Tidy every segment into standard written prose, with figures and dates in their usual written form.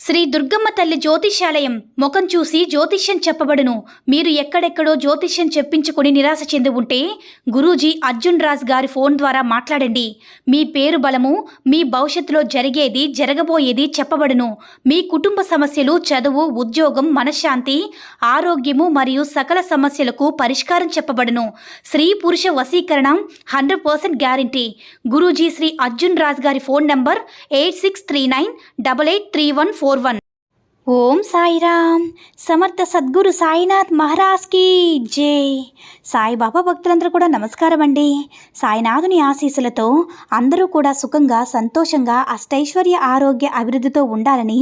శ్రీ దుర్గమ్మ తల్లి జ్యోతిష్యాలయం ముఖం చూసి జ్యోతిష్యం చెప్పబడును. మీరు ఎక్కడెక్కడో జ్యోతిష్యం చెప్పించుకుని నిరాశ చెంది ఉంటే గురూజీ అర్జున్ రాజ్ గారి ఫోన్ ద్వారా మాట్లాడండి. మీ పేరు బలము, మీ భవిష్యత్తులో జరిగేది జరగబోయేది చెప్పబడును. మీ కుటుంబ సమస్యలు, చదువు, ఉద్యోగం, మనశ్శాంతి, ఆరోగ్యము మరియు సకల సమస్యలకు పరిష్కారం చెప్పబడును. స్త్రీ పురుష వశీకరణ 100% గ్యారంటీ. గురూజీ శ్రీ అర్జున్ రాజ్ గారి ఫోన్ నంబర్ 8639883141. ఓం సాయిరామ్. సమర్థ సద్గురు సాయినాథ్ మహారాజ్ కి జై. సాయిబాబా భక్తులందరూ కూడా నమస్కారం అండి. సాయినాథుని ఆశీస్సులతో అందరూ కూడా సుఖంగా, సంతోషంగా, అష్టైశ్వర్య, ఆరోగ్య, అభివృద్ధితో ఉండాలని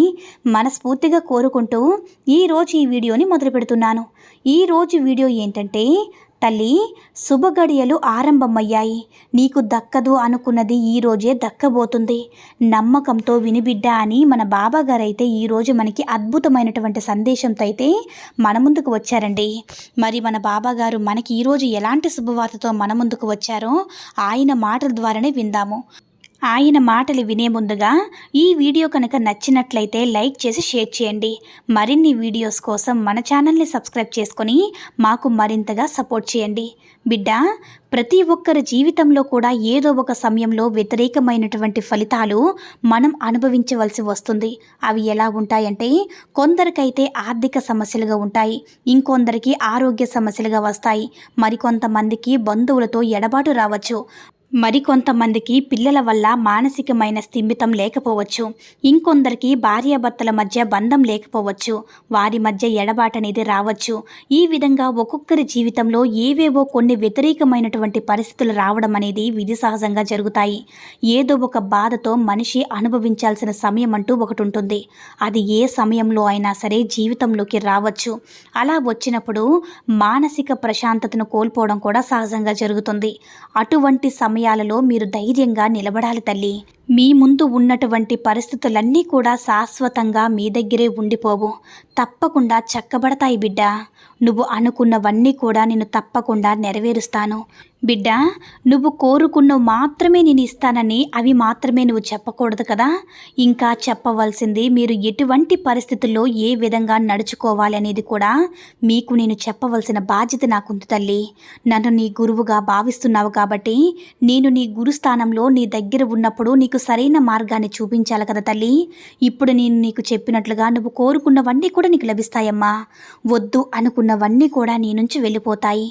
మనస్ఫూర్తిగా కోరుకుంటూ ఈరోజు ఈ వీడియోని మొదలు పెడుతున్నాను. ఈరోజు వీడియో ఏంటంటే, తల్లి, శుభగడియలు ఆరంభమయ్యాయి. నీకు దక్కదు అనుకున్నది ఈరోజే దక్కబోతుంది. నమ్మకంతో వినిబిడ్డ అని మన బాబాగారైతే ఈరోజు మనకి అద్భుతమైనటువంటి సందేశంతో అయితే మన ముందుకు వచ్చారండి. మరి మన బాబాగారు మనకి ఈరోజు ఎలాంటి శుభవార్తతో మన ముందుకు వచ్చారో ఆయన మాటల ద్వారానే విందాము. ఆయన మాటలు వినే ముందుగా ఈ వీడియో కనుక నచ్చినట్లయితే లైక్ చేసి షేర్ చేయండి. మరిన్ని వీడియోస్ కోసం మన ఛానల్ని సబ్స్క్రైబ్ చేసుకొని మాకు మరింతగా సపోర్ట్ చేయండి. బిడ్డ, ప్రతి ఒక్కరి జీవితంలో కూడా ఏదో ఒక సమయంలో వ్యతిరేకమైనటువంటి ఫలితాలు మనం అనుభవించవలసి వస్తుంది. అవి ఎలా ఉంటాయంటే, కొందరికైతే ఆర్థిక సమస్యలుగా ఉంటాయి, ఇంకొందరికి ఆరోగ్య సమస్యలుగా వస్తాయి, మరికొంతమందికి బంధువులతో ఎడబాటు రావచ్చు, మరికొంతమందికి పిల్లల వల్ల మానసికమైన స్థిమితం లేకపోవచ్చు, ఇంకొందరికి భార్యాభర్తల మధ్య బంధం లేకపోవచ్చు, వారి మధ్య ఎడబాటనేది రావచ్చు. ఈ విధంగా ఒక్కొక్కరి జీవితంలో ఏవేవో కొన్ని వ్యతిరేకమైనటువంటి పరిస్థితులు రావడం అనేది విధి సహజంగా జరుగుతాయి. ఏదో ఒక బాధతో మనిషి అనుభవించాల్సిన సమయం అంటూ ఒకటి ఉంటుంది. అది ఏ సమయంలో అయినా సరే జీవితంలోకి రావచ్చు. అలా వచ్చినప్పుడు మానసిక ప్రశాంతతను కోల్పోవడం కూడా సహజంగా జరుగుతుంది. అటువంటి సమయాలలో మీరు ధైర్యంగా నిలబడాలి తల్లి. మీ ముందు ఉన్నటువంటి పరిస్థితులన్నీ కూడా శాశ్వతంగా మీ దగ్గరే ఉండిపోవు, తప్పకుండా చక్కబడతాయి బిడ్డ. నువ్వు అనుకున్నవన్నీ కూడా నేను తప్పకుండా నెరవేరుస్తాను. బిడ్డ, నువ్వు కోరుకున్నవి మాత్రమే నేను ఇస్తానని అవి మాత్రమే నువ్వు చెప్పకూడదు కదా. ఇంకా చెప్పవలసింది మీరు ఎటువంటి పరిస్థితుల్లో ఏ విధంగా నడుచుకోవాలి అనేది కూడా మీకు నేను చెప్పవలసిన బాధ్యత నాకుంది తల్లి. నన్ను నీ గురువుగా భావిస్తున్నావు కాబట్టి నేను నీ గురుస్థానంలో నీ దగ్గర ఉన్నప్పుడు నీకు సరైన మార్గాన్ని చూపించాలి కదా తల్లి. ఇప్పుడు నేను నీకు చెప్పినట్లుగా నువ్వు కోరుకున్నవన్నీ కూడా నీకు లభిస్తాయమ్మా. వద్దు అనుకున్నవన్నీ కూడా నీ నుంచి వెళ్ళిపోతాయి.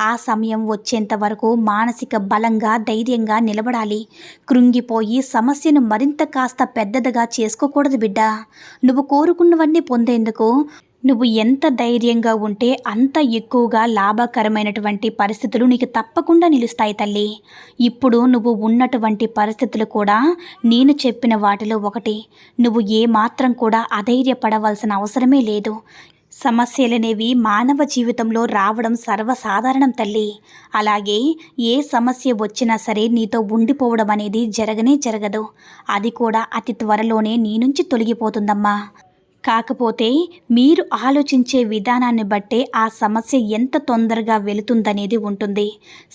ఆ సమయం వచ్చేంత వరకు మానసిక బలంగా, ధైర్యంగా నిలబడాలి. కృంగిపోయి సమస్యను మరింత కాస్త పెద్దదిగా చేసుకోకూడదు బిడ్డ. నువ్వు కోరుకున్నవన్నీ పొందేందుకు నువ్వు ఎంత ధైర్యంగా ఉంటే అంత ఎక్కువగా లాభకరమైనటువంటి పరిస్థితులు నీకు తప్పకుండా నిలుస్తాయి తల్లి. ఇప్పుడు నువ్వు ఉన్నటువంటి పరిస్థితులు కూడా నేను చెప్పిన వాటిలో ఒకటి. నువ్వు ఏమాత్రం కూడా అధైర్యపడవలసిన అవసరమే లేదు. సమస్యలనేవి మానవ జీవితంలో రావడం సర్వసాధారణం తల్లి. అలాగే ఏ సమస్య వచ్చినా సరే నీతో ఉండిపోవడం అనేది జరగనే జరగదు. అది కూడా అతి త్వరలోనే నీ నుంచి తొలగిపోతుందమ్మా. కాకపోతే మీరు ఆలోచించే విధానాన్ని బట్టే ఆ సమస్య ఎంత తొందరగా వెళుతుందనేది ఉంటుంది.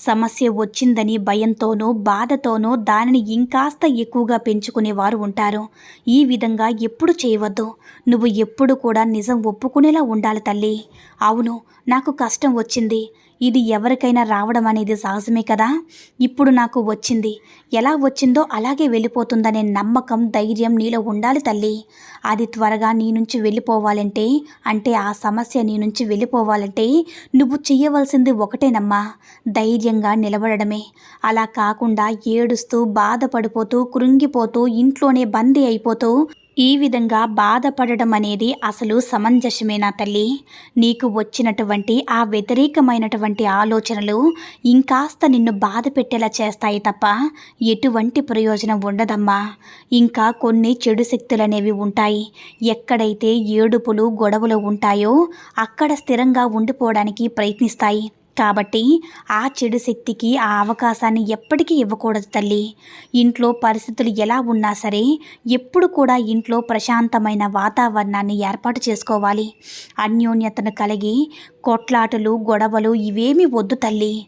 సమస్య వచ్చిందని భయంతోనూ, బాధతోనూ దానిని ఇంకాస్త ఎక్కువగా పెంచుకునేవారు ఉంటారు. ఈ విధంగా ఎప్పుడు చేయవద్దు. నువ్వు ఎప్పుడు కూడా నిజం ఒప్పుకునేలా ఉండాలి తల్లి. అవును, నాకు కష్టం వచ్చింది, ఇది ఎవరికైనా రావడం అనేది సహజమే కదా. ఇప్పుడు నాకు వచ్చింది, ఎలా వచ్చిందో అలాగే వెళ్ళిపోతుందనే నమ్మకం, ధైర్యం నీలో ఉండాలి తల్లి. అది త్వరగా నీ నుంచి వెళ్ళిపోవాలంటే, అంటే ఆ సమస్య నీ నుంచి వెళ్ళిపోవాలంటే నువ్వు చెయ్యవలసింది ఒకటేనమ్మా, ధైర్యంగా నిలబడమే. అలా కాకుండా ఏడుస్తూ, బాధపడిపోతూ, కృంగిపోతూ, ఇంట్లోనే బందీ అయిపోతూ ఈ విధంగా బాధపడడం అనేది అసలు సమంజసమేనా తల్లి? నీకు వచ్చినటువంటి ఆ వ్యతిరేకమైనటువంటి ఆలోచనలు ఇంకాస్త నిన్ను బాధ పెట్టేలా చేస్తాయి తప్ప ఎటువంటి ప్రయోజనం ఉండదమ్మా. ఇంకా కొన్ని చెడు శక్తులు అనేవి ఉంటాయి. ఎక్కడైతే ఏడుపులు, గొడవలు ఉంటాయో అక్కడ స్థిరంగా ఉండిపోవడానికి ప్రయత్నిస్తాయి. కాబట్టి ఆ చెడు శక్తికి ఆ అవకాశాన్ని ఎప్పటికీ ఇవ్వకూడదు తల్లి. ఇంట్లో పరిస్థితులు ఎలా ఉన్నా సరే ఎప్పుడు కూడా ఇంట్లో ప్రశాంతమైన వాతావరణాన్ని ఏర్పాటు చేసుకోవాలి. అన్యోన్యతను కలిగి కొట్లాటలు, గొడవలు ఇవేమీ వద్దు తల్లి.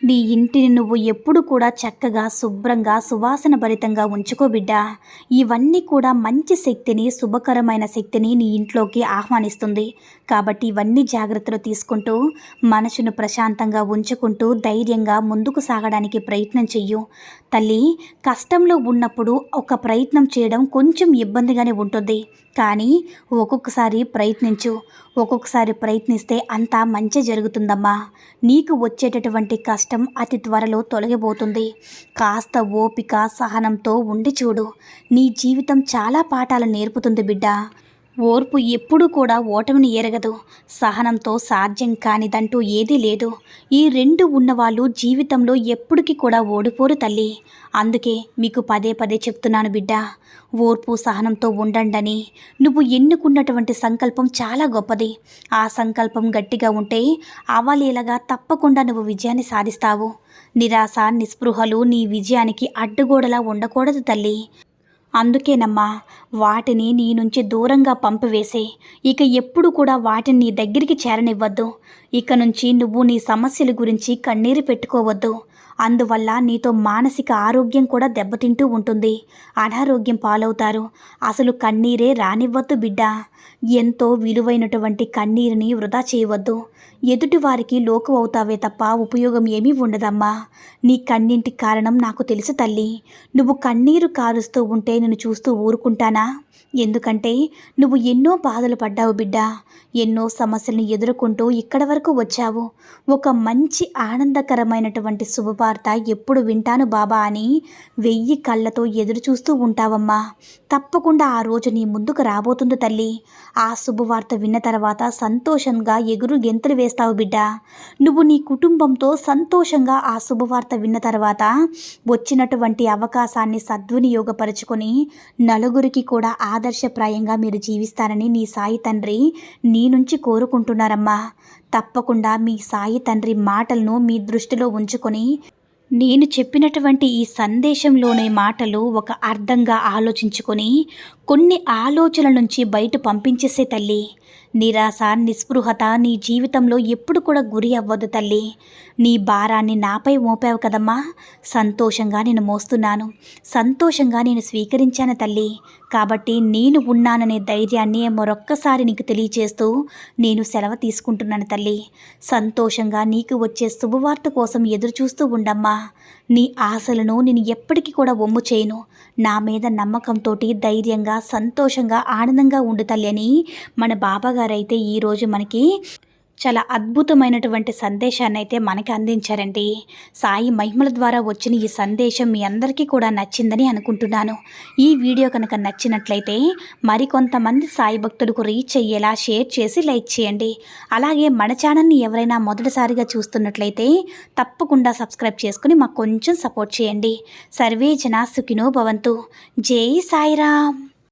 నీ ఇంటిని నువ్వు ఎప్పుడు కూడా చక్కగా శుభ్రంగా సువాసన భరితంగా ఉంచుకో బిడ్డా. ఇవన్నీ కూడా మంచి శక్తిని, శుభకరమైన శక్తిని నీ ఇంట్లోకి ఆహ్వానిస్తుంది. కాబట్టి ఇవన్నీ జాగ్రత్తలు తీసుకుంటూ మనసును ప్రశాంతంగా ఉంచుకుంటూ ధైర్యంగా ముందుకు సాగడానికి ప్రయత్నం చెయ్యు. తల్లి, కష్టంలో ఉన్నప్పుడు ఒక ప్రయత్నం చేయడం కొంచెం ఇబ్బందిగానే ఉంటుంది. కానీ ఒక్కొక్కసారి ప్రయత్నించు. ఒక్కొక్కసారి ప్రయత్నిస్తే అంతా మంచి జరుగుతుందమ్మా. నీకు వచ్చేటటువంటి కష్టం అతి త్వరలో తొలగిపోతుంది. కాస్త ఓపిక, సహనంతో ఉండి చూడు. నీ జీవితం చాలా పాఠాలు నేర్పుతుంది బిడ్డ. ఓర్పు ఎప్పుడూ కూడా ఓటమిని ఎరగదు. సహనంతో సాధ్యం కానిదంటూ ఏదీ లేదు. ఈ రెండు ఉన్నవాళ్ళు జీవితంలో ఎప్పటికీ కూడా ఓడిపోరు తల్లి. అందుకే మీకు పదే పదే చెప్తున్నాను బిడ్డ, ఓర్పు సహనంతో ఉండండని. నువ్వు ఎన్నుకున్నటువంటి సంకల్పం చాలా గొప్పది. ఆ సంకల్పం గట్టిగా ఉంటే అవలీలగా తప్పకుండా నువ్వు విజయాన్ని సాధిస్తావు. నిరాశ, నిస్పృహలు నీ విజయానికి అడ్డుగోడలా ఉండకూడదు తల్లి. అందుకేనమ్మా వాటిని నీ నుంచి దూరంగా పంపివేసే. ఇక ఎప్పుడు కూడా వాటిని నీ దగ్గరికి చేరనివ్వద్దు. ఇక నుంచి నువ్వు నీ సమస్యల గురించి కన్నీరు పెట్టుకోవద్దు. అందువల్ల నీతో మానసిక ఆరోగ్యం కూడా దెబ్బతింటూ ఉంటుంది. అనారోగ్యం పాలవుతారు. అసలు కన్నీరే రానివ్వద్దు బిడ్డ. ఎంతో విలువైనటువంటి కన్నీరుని వృధా చేయవద్దు. ఎదుటివారికి లోకు అవుతావే తప్ప ఉపయోగం ఏమీ ఉండదమ్మా. నీ కన్నింటికి కారణం నాకు తెలుసు తల్లి. నువ్వు కన్నీరు కారుస్తూ ఉంటే నేను చూస్తూ ఊరుకుంటానా? ఎందుకంటే నువ్వు ఎన్నో బాధలు పడ్డావు బిడ్డ. ఎన్నో సమస్యలను ఎదుర్కొంటూ ఇక్కడి వరకు వచ్చావు. ఒక మంచి ఆనందకరమైనటువంటి శుభవార్త ఎప్పుడు వింటాను బాబా అని 1000 కళ్ళతో ఎదురు చూస్తూ ఉంటావమ్మా. తప్పకుండా ఆ రోజు నీ ముందుకు రాబోతుంది తల్లి. ఆ శుభవార్త విన్న తర్వాత సంతోషంగా ఎగురు గెంతులు వేస్తావు బిడ్డ. నువ్వు నీ కుటుంబంతో సంతోషంగా ఆ శుభవార్త విన్న తర్వాత వచ్చినటువంటి అవకాశాన్ని సద్వినియోగపరుచుకొని నలుగురికి కూడా ఆదర్శప్రాయంగా మీరు జీవిస్తారని నీ సాయి తండ్రి నీ నుంచి కోరుకుంటున్నారమ్మా. తప్పకుండా మీ సాయి తండ్రి మాటలను మీ దృష్టిలో ఉంచుకొని నేను చెప్పినటువంటి ఈ సందేశంలోని మాటలు ఒక అర్థంగా ఆలోచించుకొని కొన్ని ఆలోచనల నుంచి బయట పంపించేసే తల్లి. నిరాశ, నిస్పృహత నీ జీవితంలో ఎప్పుడు కూడా గురి అవ్వదు తల్లి. నీ భారాన్ని నాపై మోపావు కదమ్మా. సంతోషంగా నేను మోస్తున్నాను. సంతోషంగా నేను స్వీకరించాను తల్లి. కాబట్టి నేను ఉన్నాననే ధైర్యాన్ని మరొక్కసారి నీకు తెలియచేస్తూ నేను సెలవు తీసుకుంటున్నాను తల్లి. సంతోషంగా నీకు వచ్చే శుభవార్త కోసం ఎదురు చూస్తూ ఉండమ్మా. నీ ఆశలను నేను ఎప్పటికీ కూడా వమ్ము చేయను. నా మీద నమ్మకంతో ధైర్యంగా, సంతోషంగా, ఆనందంగా ఉండు తల్లి అని మన బాబాగారైతే ఈరోజు మనకి చాలా అద్భుతమైనటువంటి సందేశాన్ని అయితే మనకి అందించారండి. సాయి మహిమల ద్వారా వచ్చిన ఈ సందేశం మీ అందరికీ కూడా నచ్చిందని అనుకుంటున్నాను. ఈ వీడియో కనుక నచ్చినట్లయితే మరికొంతమంది సాయి భక్తులకు రీచ్ అయ్యేలా షేర్ చేసి లైక్ చేయండి. అలాగే మన ఛానల్ని ఎవరైనా మొదటిసారిగా చూస్తున్నట్లయితే తప్పకుండా సబ్స్క్రైబ్ చేసుకుని మాకు కొంచెం సపోర్ట్ చేయండి. సర్వే జనా సుఖినో భవంతు. జై సాయిరామ్.